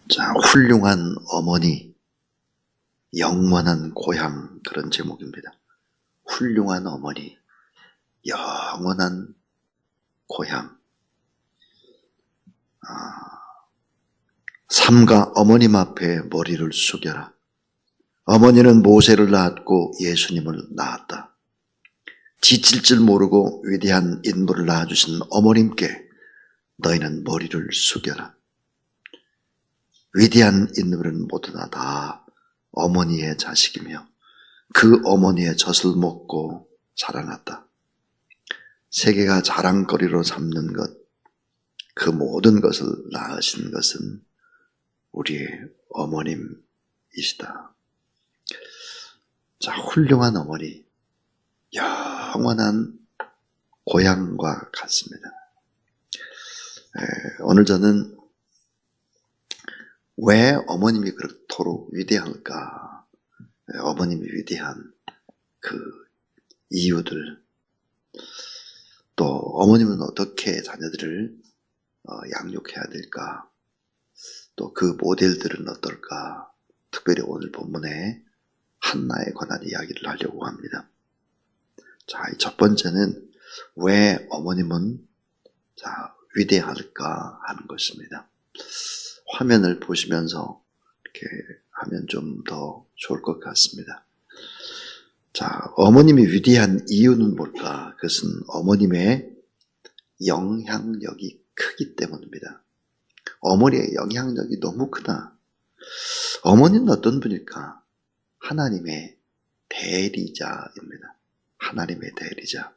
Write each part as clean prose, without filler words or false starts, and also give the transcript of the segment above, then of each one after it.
자, 훌륭한 어머니, 영원한 고향, 그런 제목입니다. 훌륭한 어머니, 영원한 고향. 삼가 어머님 앞에 머리를 숙여라. 어머니는 모세를 낳았고 예수님을 낳았다. 지칠 줄 모르고 위대한 인물을 낳아주신 어머님께 너희는 머리를 숙여라. 위대한 인물은 모두나 다 어머니의 자식이며 그 어머니의 젖을 먹고 자라났다. 세계가 자랑거리로 삼는 것, 그 모든 것을 낳으신 것은 우리의 어머님이시다. 자, 훌륭한 어머니, 영원한 고향과 같습니다. 오늘 저는 왜 어머님이 그렇도록 위대할까? 어머님이 위대한 그 이유들, 또 어머님은 어떻게 자녀들을 양육해야 될까? 또 그 모델들은 어떨까? 특별히 오늘 본문에 한나에 관한 이야기를 하려고 합니다. 자, 첫 번째는 왜 어머님은 위대할까 하는 것입니다. 화면을 보시면서 이렇게 하면 좀 더 좋을 것 같습니다. 자, 어머님이 위대한 이유는 뭘까? 그것은 어머님의 영향력이 크기 때문입니다. 어머니의 영향력이 너무 크다. 어머니는 어떤 분일까? 하나님의 대리자입니다. 하나님의 대리자.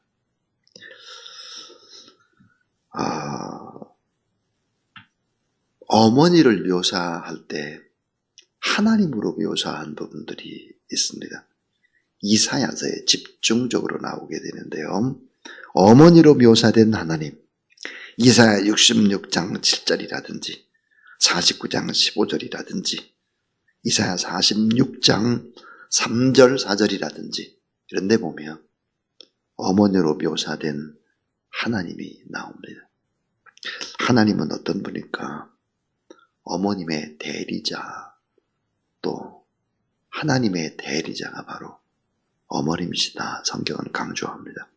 어머니를 묘사할 때 하나님으로 묘사한 부분들이 있습니다. 이사야서에 집중적으로 나오게 되는데요. 어머니로 묘사된 하나님, 이사야 66장 7절이라든지 49장 15절이라든지 이사야 46장 3절 4절이라든지 이런 데 보면 어머니로 묘사된 하나님이 나옵니다. 하나님은 어떤 분일까? 어머님의 대리자, 또 하나님의 대리자가 바로 어머님이시다. 성경은 강조합니다.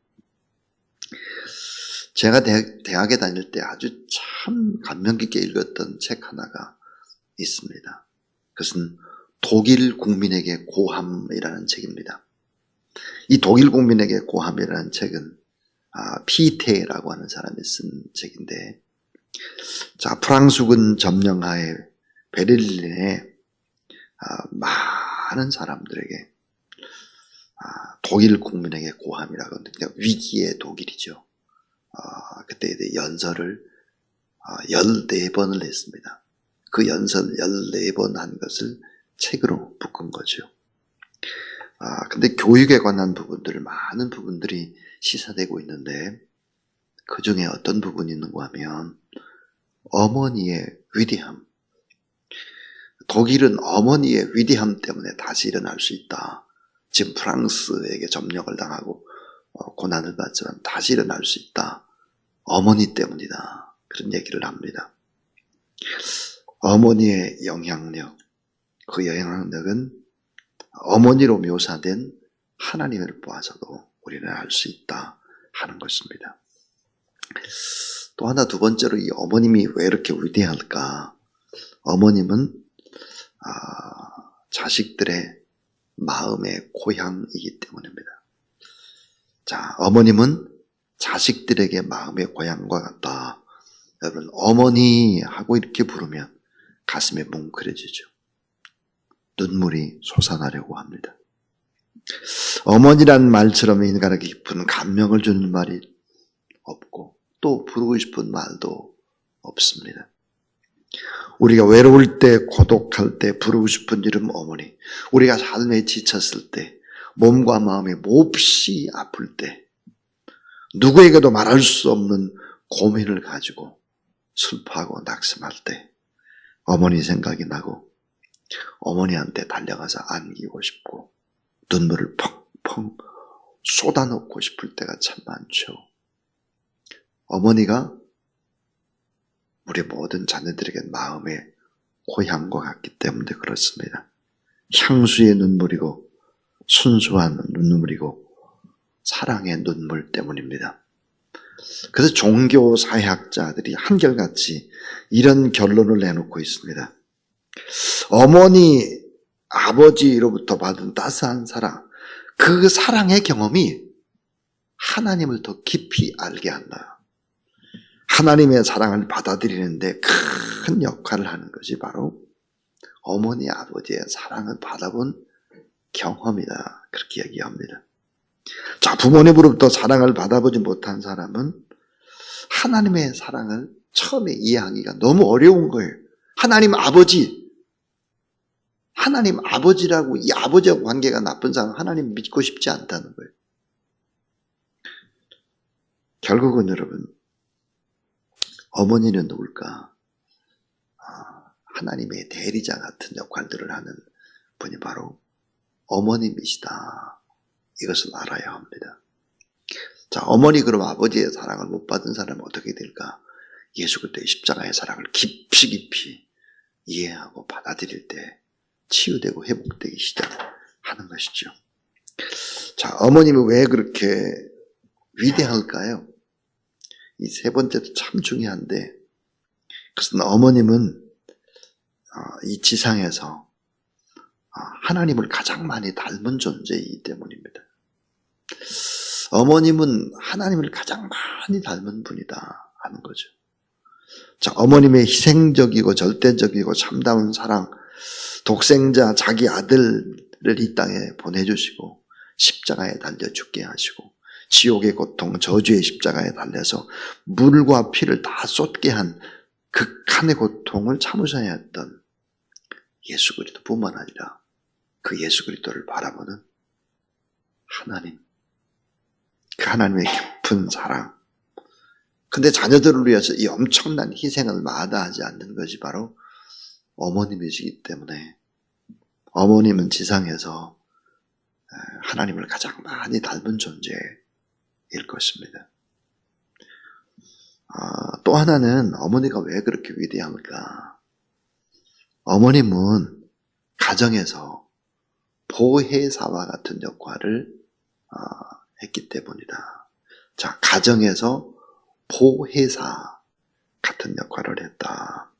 제가 대학에 다닐 때 아주 참 감명 깊게 읽었던 책 하나가 있습니다. 그것은 독일 국민에게 고함이라는 책입니다. 이 독일 국민에게 고함이라는 책은 피테라고 하는 사람이 쓴 책인데, 자, 프랑스군 점령하에 베를린에 많은 사람들에게 독일 국민에게 고함이라고 하는데 위기의 독일이죠. 그때 연설을 14번을 했습니다. 그 연설 14번 한 것을 책으로 묶은 거죠. 근데 교육에 관한 부분들, 많은 부분들이 시사되고 있는데 그 중에 어떤 부분이 있는가 하면 어머니의 위대함. 독일은 어머니의 위대함 때문에 다시 일어날 수 있다. 지금 프랑스에게 점령을 당하고 고난을 받지만 다시 일어날 수 있다. 어머니 때문이다. 그런 얘기를 합니다. 어머니의 영향력, 그 영향력은 어머니로 묘사된 하나님을 보아서도 우리는 알 수 있다 하는 것입니다. 또 하나, 두 번째로 이 어머님이 왜 이렇게 위대할까? 어머님은 자식들의 마음의 고향이기 때문입니다. 자, 어머님은 자식들에게 마음의 고향과 같다. 여러분, 어머니 하고 이렇게 부르면 가슴에 뭉클해지죠. 눈물이 솟아나려고 합니다. 어머니란 말처럼 인간에게 깊은 감명을 주는 말이 없고 또 부르고 싶은 말도 없습니다. 우리가 외로울 때, 고독할 때 부르고 싶은 이름 어머니, 우리가 삶에 지쳤을 때, 몸과 마음이 몹시 아플 때, 누구에게도 말할 수 없는 고민을 가지고 슬퍼하고 낙심할 때 어머니 생각이 나고 어머니한테 달려가서 안기고 싶고 눈물을 펑펑 쏟아놓고 싶을 때가 참 많죠. 어머니가 우리 모든 자녀들에게 마음의 고향과 같기 때문에 그렇습니다. 향수의 눈물이고 순수한 눈물이고 사랑의 눈물 때문입니다. 그래서 종교 사회학자들이 한결같이 이런 결론을 내놓고 있습니다. 어머니, 아버지로부터 받은 따스한 사랑, 그 사랑의 경험이 하나님을 더 깊이 알게 한다. 하나님의 사랑을 받아들이는데 큰 역할을 하는 것이 바로 어머니, 아버지의 사랑을 받아본 경험이다. 그렇게 얘기합니다. 자, 부모님으로부터 사랑을 받아보지 못한 사람은 하나님의 사랑을 처음에 이해하기가 너무 어려운 거예요. 하나님 아버지라고 이 아버지와 관계가 나쁜 사람은 하나님 믿고 싶지 않다는 거예요. 결국은 여러분, 어머니는 누굴까? 하나님의 대리자 같은 역할들을 하는 분이 바로 어머님이시다. 이것을 알아야 합니다. 자, 어머니 그럼 아버지의 사랑을 못 받은 사람은 어떻게 될까? 예수 그리스도의 십자가의 사랑을 깊이 이해하고 받아들일 때 치유되고 회복되기 시작하는 것이죠. 자, 어머님이 왜 그렇게 위대할까요? 이 세 번째도 참 중요한데, 그것은 어머님은 이 지상에서 하나님을 가장 많이 닮은 존재이기 때문입니다. 어머님은 하나님을 가장 많이 닮은 분이다 하는 거죠. 자, 어머님의 희생적이고 절대적이고 참다운 사랑, 독생자 자기 아들을 이 땅에 보내주시고 십자가에 달려 죽게 하시고 지옥의 고통, 저주의 십자가에 달려서 물과 피를 다 쏟게 한 극한의 고통을 참으셔야 했던 예수 그리스도뿐만 아니라 그 예수 그리스도를 바라보는 하나님, 그 하나님의 깊은 사랑. 근데 자녀들을 위해서 이 엄청난 희생을 마다하지 않는 것이 바로 어머님이시기 때문에 어머님은 지상에서 하나님을 가장 많이 닮은 존재일 것입니다. 또 하나는 어머니가 왜 그렇게 위대할까? 어머님은 가정에서 보혜사와 같은 역할을 했기 때문이다. 자, 가정에서 보혜사 같은 역할을 했다.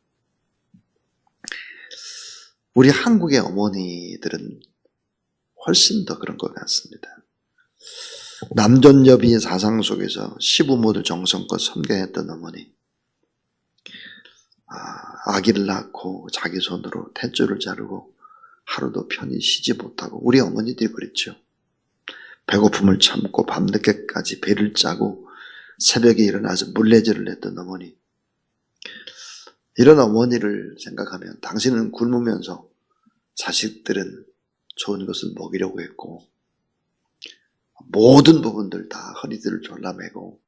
우리 한국의 어머니들은 훨씬 더 그런 것 같습니다. 남존여비 사상 속에서 시부모를 정성껏 섬겨했던 어머니, 아기를 낳고 자기 손으로 탯줄을 자르고 하루도 편히 쉬지 못하고, 우리 어머니들이 그랬죠. 배고픔을 참고 밤늦게까지 배를 짜고 새벽에 일어나서 물레질을 했던 어머니. 이런 어머니를 생각하면 당신은 굶으면서 자식들은 좋은 것을 먹이려고 했고 모든 부분들 다 허리들을 졸라매고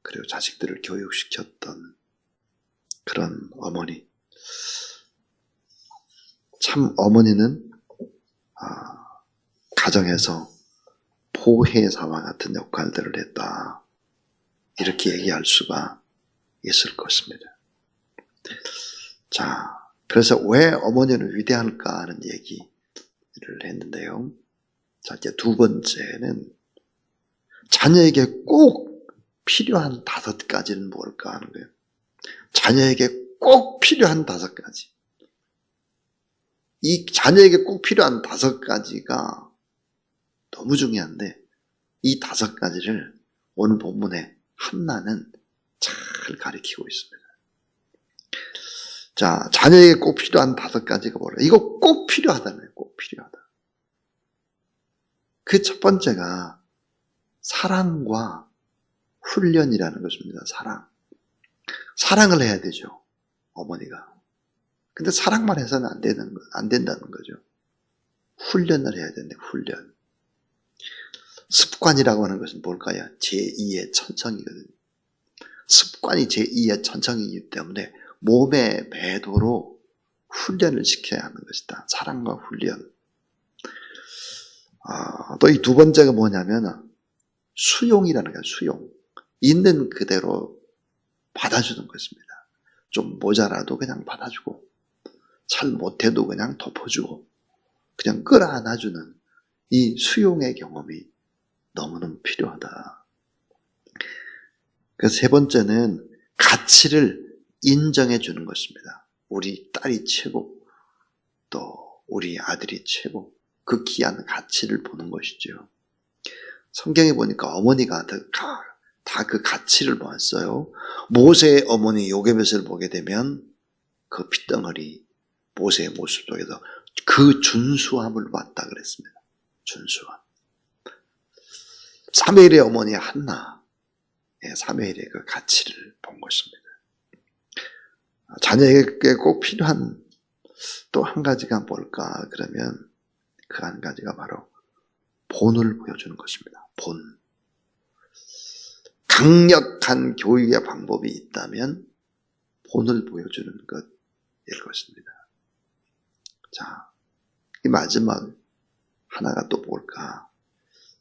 그리고 자식들을 교육시켰던 그런 어머니. 참 어머니는 가정에서 보혜사와 같은 역할들을 했다. 이렇게 얘기할 수가 있을 것입니다. 자, 그래서 왜 어머니는 위대할까 하는 얘기를 했는데요. 자, 이제 두 번째는 자녀에게 꼭 필요한 5가지는 뭘까 하는 거예요. 자녀에게 꼭 필요한 5가지. 이 자녀에게 꼭 필요한 5가지가 너무 중요한데 이 5가지를 오늘 본문의 한나는 잘 가리키고 있습니다. 자, 자녀에게 꼭 필요한 5가지가 뭐라? 이거 꼭 필요하다는, 꼭 필요하다. 그 첫 번째가 사랑과 훈련이라는 것입니다. 사랑을 해야 되죠, 어머니가. 근데 사랑만 해서는 안 된다는 거죠. 훈련을 해야 되는데, 훈련. 습관이라고 하는 것은 뭘까요? 제2의 천성이거든요. 습관이 제2의 천성이기 때문에 몸의 배도로 훈련을 시켜야 하는 것이다. 사랑과 훈련. 또 이 두 번째가 뭐냐면 수용이라는 거예요. 수용. 있는 그대로 받아주는 것입니다. 좀 모자라도 그냥 받아주고 잘 못해도 그냥 덮어주고 그냥 끌어안아주는 이 수용의 경험이 너무너무 필요하다. 그래서 세 번째는 가치를 인정해 주는 것입니다. 우리 딸이 최고, 또 우리 아들이 최고, 그 귀한 가치를 보는 것이죠. 성경에 보니까 어머니가 다 그 가치를 보았어요. 모세의 어머니 요게벳을 보게 되면 그 핏덩어리 모세의 모습 속에서 그 준수함을 봤다 그랬습니다. 준수함. 사무엘의 어머니 한나, 사무엘의 그 가치를 본 것입니다. 자녀에게 꼭 필요한 또 한 가지가 뭘까 그러면 그 한 가지가 바로 본을 보여주는 것입니다. 본. 강력한 교육의 방법이 있다면 본을 보여주는 것일 것입니다. 자, 이 마지막 하나가 또 뭘까?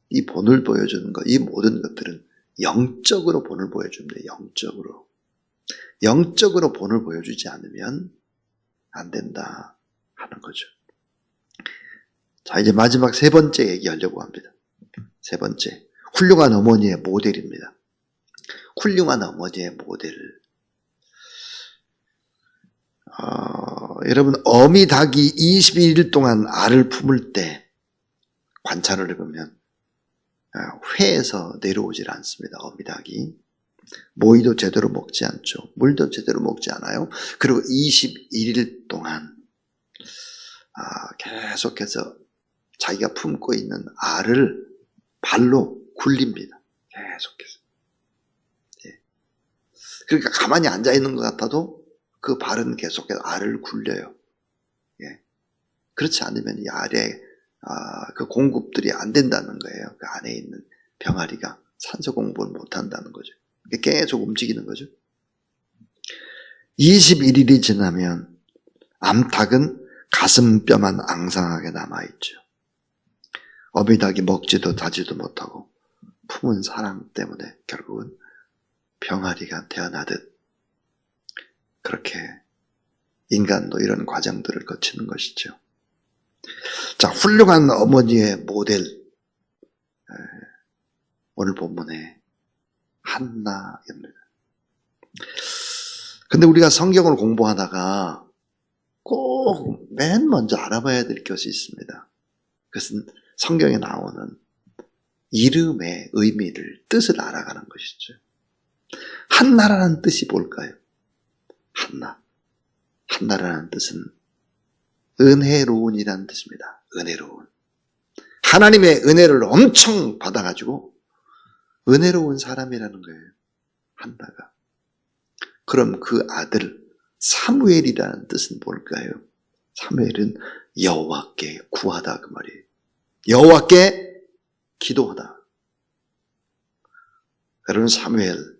이 본을 보여주는 것, 이 모든 것들은 영적으로 본을 보여줍니다. 영적으로. 영적으로 본을 보여주지 않으면 안 된다 하는 거죠. 자, 이제 마지막 세 번째 얘기하려고 합니다. 세 번째. 훌륭한 어머니의 모델입니다. 훌륭한 어머니의 모델을. 여러분, 어미닭이 21일 동안 알을 품을 때 관찰을 해보면 회에서 내려오질 않습니다. 어미닭이. 모이도 제대로 먹지 않죠. 물도 제대로 먹지 않아요. 그리고 21일 동안 계속해서 자기가 품고 있는 알을 발로 굴립니다. 계속해서. 그러니까 가만히 앉아있는 것 같아도 그 발은 계속해서 알을 굴려요. 그렇지 않으면 이 알에 그 공급들이 안 된다는 거예요. 그 안에 있는 병아리가 산소 공급을 못 한다는 거죠. 계속 움직이는 거죠. 21일이 지나면 암탉은 가슴뼈만 앙상하게 남아있죠. 어미닭이 먹지도 자지도 못하고 품은 사랑 때문에 결국은 병아리가 태어나듯 그렇게 인간도 이런 과정들을 거치는 것이죠. 자, 훌륭한 어머니의 모델, 오늘 본문에 한나입니다. 근데 우리가 성경을 공부하다가 꼭 맨 먼저 알아봐야 될 것이 있습니다. 그것은 성경에 나오는 이름의 의미를, 뜻을 알아가는 것이죠. 한나라는 뜻이 뭘까요? 한나. 한나라는 뜻은 은혜로운이라는 뜻입니다. 은혜로운. 하나님의 은혜를 엄청 받아가지고 은혜로운 사람이라는 거예요. 한나가. 그럼 그 아들 사무엘이라는 뜻은 뭘까요? 사무엘은 여호와께 구하다 그 말이에요. 여호와께 기도하다. 여러분, 사무엘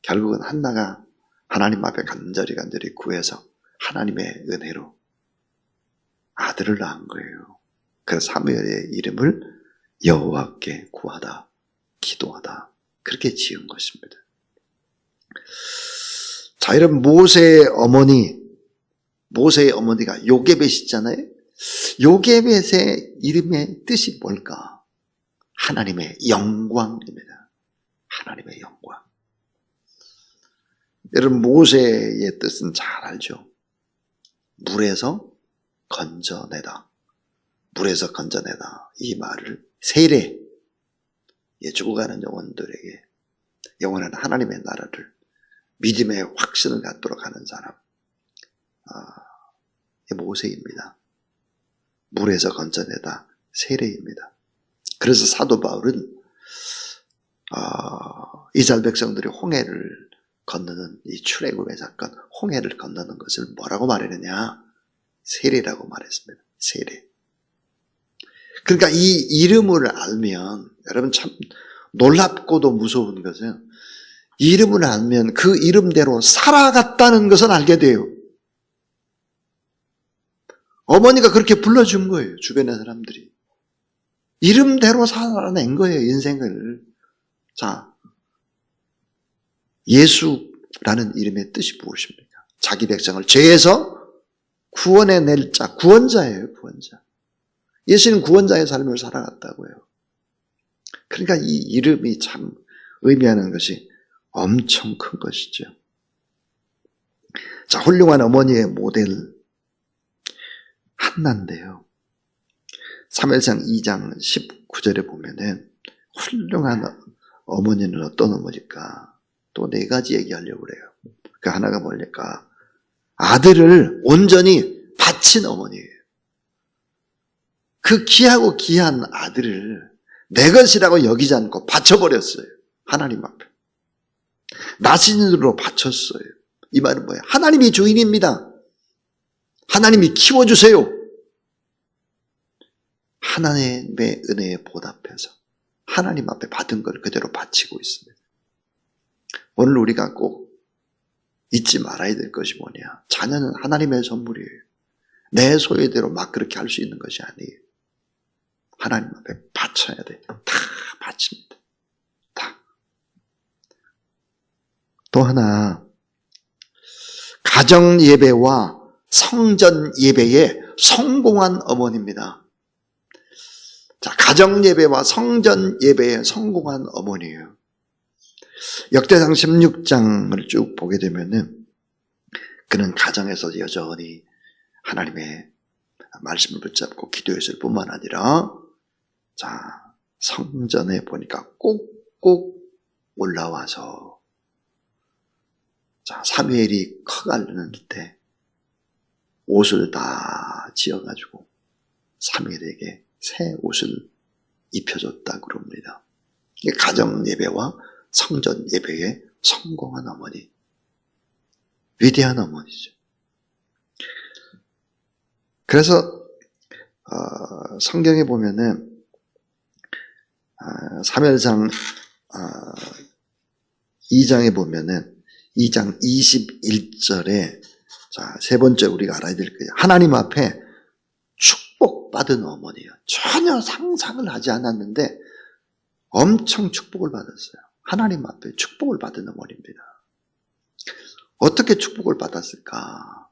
결국은 한나가 하나님 앞에 간절히 구해서 하나님의 은혜로 아들을 낳은 거예요. 그래서 사무엘의 이름을 여호와께 구하다, 기도하다 그렇게 지은 것입니다. 자, 여러분, 모세의 어머니가 요게벳이잖아요. 요게벳의 이름의 뜻이 뭘까? 하나님의 영광입니다. 하나님의 영광. 여러분, 모세의 뜻은 잘 알죠? 물에서 건져내다. 물에서 건져내다. 이 말을 세례, 죽어가는 영혼들에게 영원한 하나님의 나라를 믿음의 확신을 갖도록 하는 사람, 모세입니다. 물에서 건져내다 세례입니다. 그래서 사도 바울은 이스라엘 백성들이 홍해를 건너는 이 출애굽의 사건, 홍해를 건너는 것을 뭐라고 말했느냐? 세례라고 말했습니다. 세례. 그러니까 이 이름을 알면, 여러분 참 놀랍고도 무서운 것은 이름을 알면 그 이름대로 살아갔다는 것은 알게 돼요. 어머니가 그렇게 불러준 거예요. 주변의 사람들이. 이름대로 살아낸 거예요. 인생을. 자, 예수라는 이름의 뜻이 무엇입니까? 자기 백성을 죄에서 구원해낼 자, 구원자예요, 구원자. 예수는 구원자의 삶을 살아갔다고요. 그러니까 이 이름이 참 의미하는 것이 엄청 큰 것이죠. 자, 훌륭한 어머니의 모델 한나인데요. 사무엘상 2장 19절에 보면은 훌륭한 어머니는 어떤 어머니일까? 또 4가지 얘기하려고 그래요. 그 하나가 뭘까? 아들을 온전히 바친 어머니예요. 그 귀하고 귀한 아들을 내 것이라고 여기지 않고 바쳐버렸어요. 하나님 앞에. 나신으로 바쳤어요. 이 말은 뭐예요? 하나님이 주인입니다. 하나님이 키워주세요. 하나님의 은혜에 보답해서 하나님 앞에 받은 걸 그대로 바치고 있습니다. 오늘 우리가 꼭 잊지 말아야 될 것이 뭐냐? 자녀는 하나님의 선물이에요. 내 소유대로 막 그렇게 할 수 있는 것이 아니에요. 하나님 앞에 바쳐야 돼요. 다 바칩니다. 다. 또 하나, 가정 예배와 성전 예배에 성공한 어머니입니다. 자, 가정 예배와 성전 예배에 성공한 어머니예요. 역대상 16장을 쭉 보게 되면은 그는 가정에서 여전히 하나님의 말씀을 붙잡고 기도했을 뿐만 아니라, 자, 성전에 보니까 꼭꼭 올라와서, 자, 사무엘이 커가려는 때 옷을 다 지어가지고 사무엘에게 새 옷을 입혀줬다고 그럽니다. 이게 가정 예배와 성전 예배에 성공한 어머니, 위대한 어머니죠. 그래서 성경에 보면은 사무엘상 2장에 보면은 2장 21절에, 자, 세 번째 우리가 알아야 될 거예요. 하나님 앞에 축복받은 어머니예요. 전혀 상상을 하지 않았는데 엄청 축복을 받았어요. 하나님 앞에 축복을 받은 어머니입니다. 어떻게 축복을 받았을까?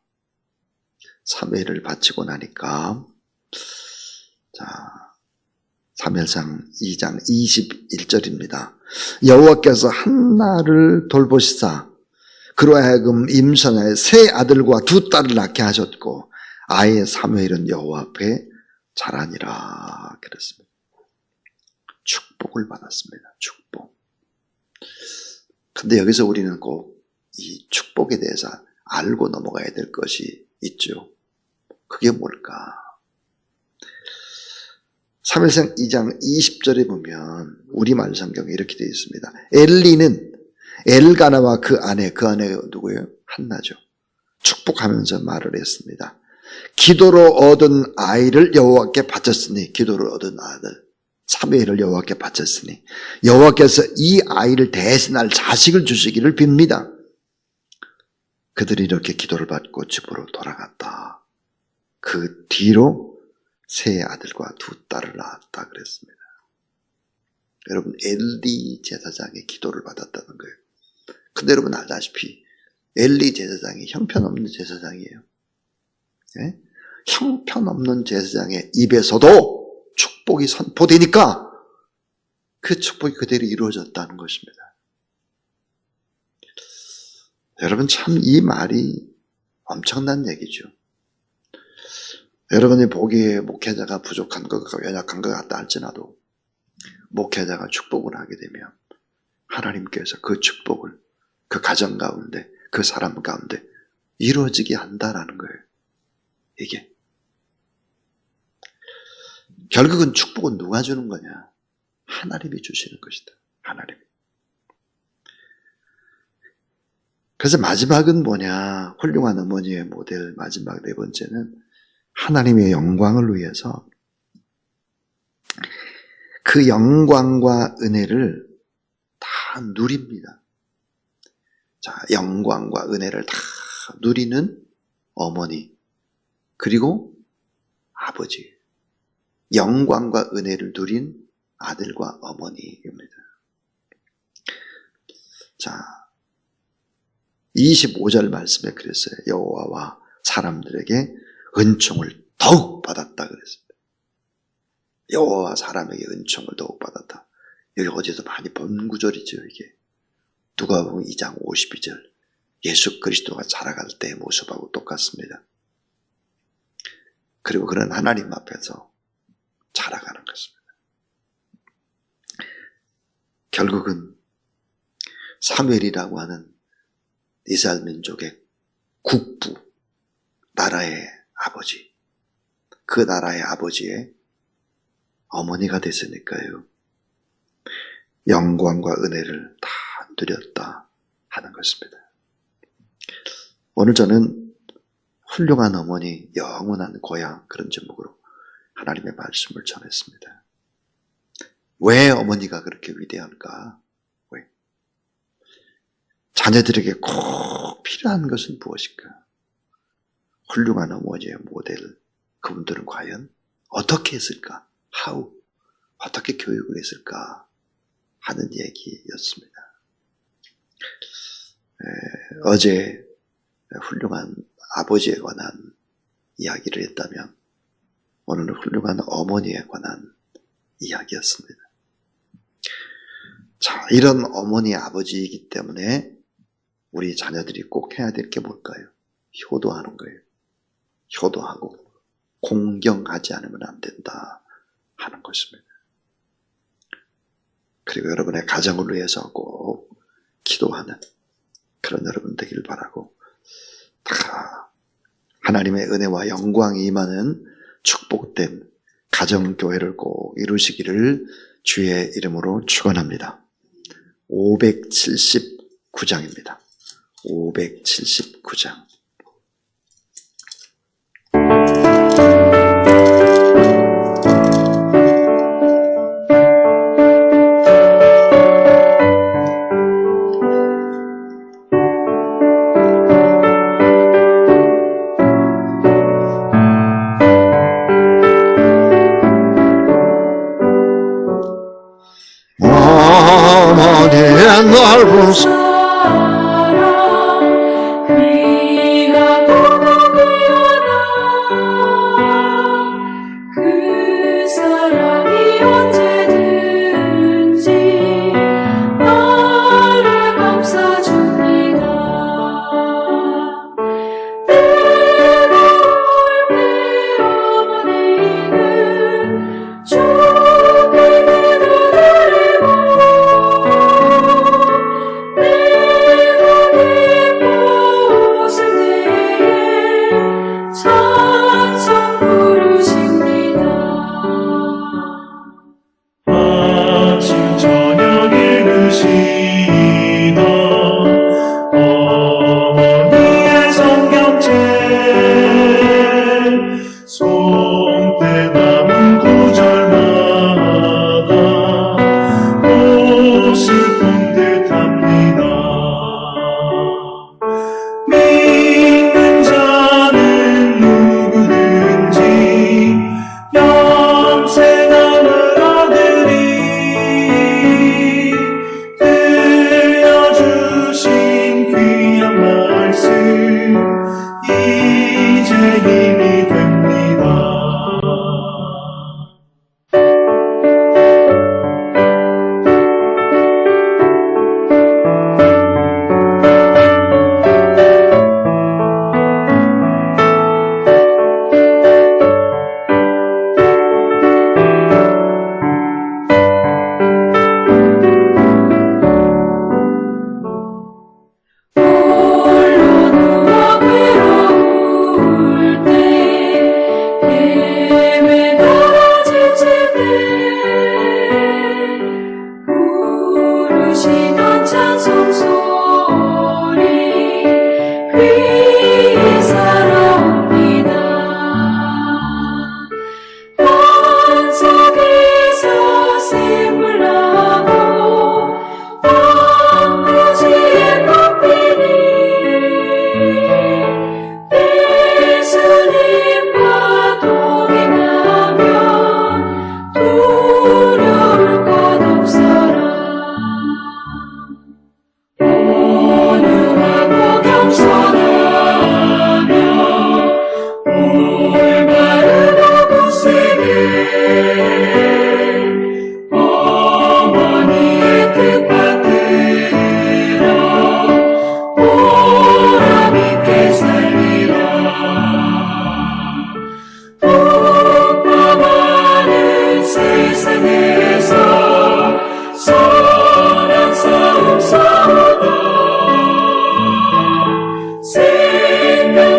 사무엘을 바치고 나니까, 자, 사무엘상 2장 21절입니다. 여호와께서 한나를 돌보시사 그로 하여금 임선하여 세 아들과 2딸을 낳게 하셨고 아예 사무엘은 여호와 앞에 자라니라 그랬습니다. 축복을 받았습니다. 축복. 근데 여기서 우리는 꼭 이 축복에 대해서 알고 넘어가야 될 것이 있죠. 그게 뭘까? 사무엘상 2장 20절에 보면 우리말 성경에 이렇게 되어 있습니다. 엘리는 엘가나와 그 아내가 누구예요? 한나죠. 축복하면서 말을 했습니다. 기도로 얻은 아이를 여호와께 바쳤으니, 기도로 얻은 아들 사무엘을 여호와께 바쳤으니 여호와께서 이 아이를 대신할 자식을 주시기를 빕니다. 그들이 이렇게 기도를 받고 집으로 돌아갔다. 그 뒤로 세 아들과 2딸을 낳았다 그랬습니다. 여러분, 엘리 제사장의 기도를 받았다는 거예요. 근데 여러분 알다시피 엘리 제사장이 형편없는 제사장이에요. 네? 형편없는 제사장의 입에서도 축복이 선포되니까 그 축복이 그대로 이루어졌다는 것입니다. 여러분, 참 이 말이 엄청난 얘기죠. 여러분이 보기에 목회자가 부족한 것, 연약한 것 같다 할지라도 목회자가 축복을 하게 되면 하나님께서 그 축복을 그 가정 가운데, 그 사람 가운데 이루어지게 한다라는 거예요. 이게 결국은 축복은 누가 주는 거냐? 하나님이 주시는 것이다. 하나님이. 그래서 마지막은 뭐냐? 훌륭한 어머니의 모델 마지막 4번째는 하나님의 영광을 위해서 그 영광과 은혜를 다 누립니다. 자, 영광과 은혜를 다 누리는 어머니, 그리고 아버지. 영광과 은혜를 누린 아들과 어머니입니다. 자, 25절 말씀에 그랬어요. 여호와와 사람들에게 은총을 더욱 받았다 그랬습니다. 여호와와 사람에게 은총을 더욱 받았다. 여기 어제도 많이 본 구절이죠. 이게 누가복음 2장 52절 예수 그리스도가 자라갈 때의 모습하고 똑같습니다. 그리고 그런 하나님 앞에서 자라가는 것입니다. 결국은 사무엘이라고 하는 이스라엘 민족의 국부, 나라의 아버지, 그 나라의 아버지의 어머니가 됐으니까요. 영광과 은혜를 다 누렸다 하는 것입니다. 오늘 저는 훌륭한 어머니, 영원한 고향 그런 제목으로 하나님의 말씀을 전했습니다. 왜 어머니가 그렇게 위대한가? 왜? 자녀들에게 꼭 필요한 것은 무엇일까? 훌륭한 어머니의 모델, 그분들은 과연 어떻게 했을까? How? 어떻게 교육을 했을까? 하는 얘기였습니다. 어제 훌륭한 아버지에 관한 이야기를 했다면 오늘은 훌륭한 어머니에 관한 이야기였습니다. 자, 이런 어머니 아버지이기 때문에 우리 자녀들이 꼭 해야 될 게 뭘까요? 효도하는 거예요. 효도하고 공경하지 않으면 안 된다 하는 것입니다. 그리고 여러분의 가정을 위해서 꼭 기도하는 그런 여러분 되길 바라고, 다 하나님의 은혜와 영광이 임하는 축복된 가정교회를 꼭 이루시기를 주의 이름으로 축원합니다. 579장입니다. 579장.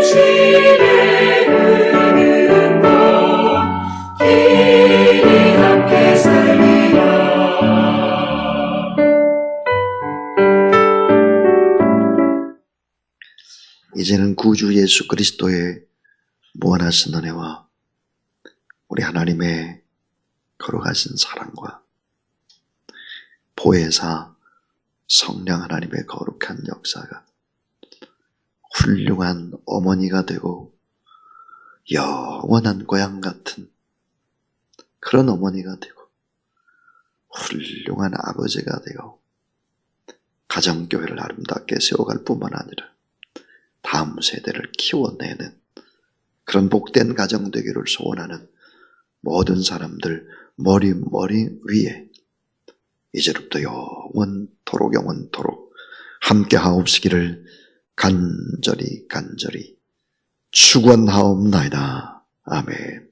진실에 흐르는 곳 길이 함께 살리라. 이제는 구주 예수 그리스도의 무한하신 은혜와 우리 하나님의 거룩하신 사랑과 보혜사 성령 하나님의 거룩한 역사가 훌륭한 어머니가 되고 영원한 고향 같은 그런 어머니가 되고 훌륭한 아버지가 되고 가정교회를 아름답게 세워갈 뿐만 아니라 다음 세대를 키워내는 그런 복된 가정 되기를 소원하는 모든 사람들 머리 위에 이제부터 영원토록 함께 하옵시기를 간절히 축원하옵나이다. 아멘.